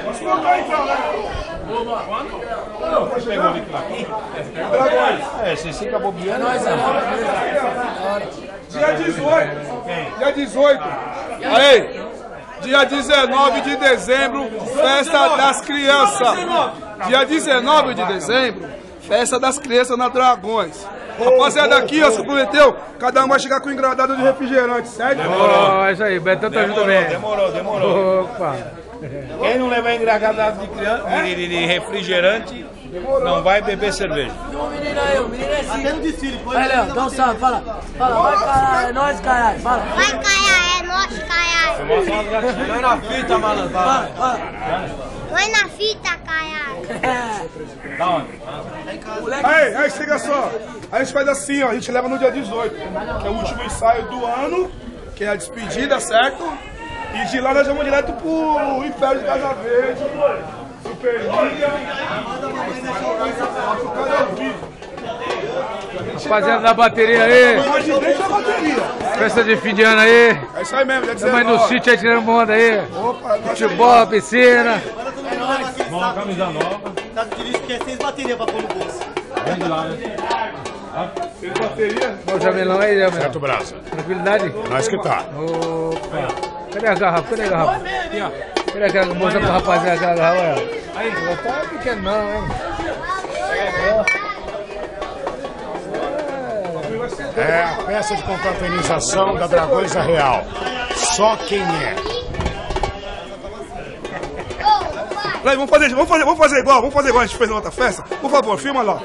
Posso colocar então, né? Quando? Pegou aqui. Dragões. Vocês ficam bobeando. Dia 18. Dia 18. Aí. Dia 19 de dezembro, festa das crianças. Dia 19 de dezembro, festa das crianças na Dragões. Rapaziada, aqui, ó, se prometeu, cada um vai chegar com um engradado de refrigerante, certo? Demorou, é isso aí, Betão tá junto também. Demorou. Opa. Quem não levar engradado de criança, de refrigerante, não vai beber cerveja. E o menino aí, o menino é assim. Até no desfile, pode. Aí, Léo, dá um salve, fala, vai caralho, é nóis, caralho, fala. Vai caralho, é nóis, caralho. Vai na fita, malandro, fala. Vai na fita, caralho. Da onde? Aí, chega só. A gente faz assim, ó, a gente leva no dia 18, que é o último ensaio do ano, que é a despedida, certo? E de lá nós vamos direto pro Império de Casa Verde, Superliga, Rapaziada da bateria aí. Festa de fim de ano aí. É isso aí mesmo, já Estamos aí no sítio aí tirando onda aí. Futebol, piscina. Uma camisa nova. Tá difícil porque é 6 baterias pra pôr no bolso. Vende lá, né? Tem bateria? Olha o Jamelão aí, Jamelão. Certo, braço. Tranquilidade? Nós que tá. Opa. Cadê a garrafa? Cadê a garrafa? Cadê aquela moça pro rapaziada aquela garrafa? Aí, não tá pequeno não, hein? É a peça de confraternização da Dragões Real. Só quem é. Vamos fazer igual a gente fez na outra festa? Por favor, filma lá.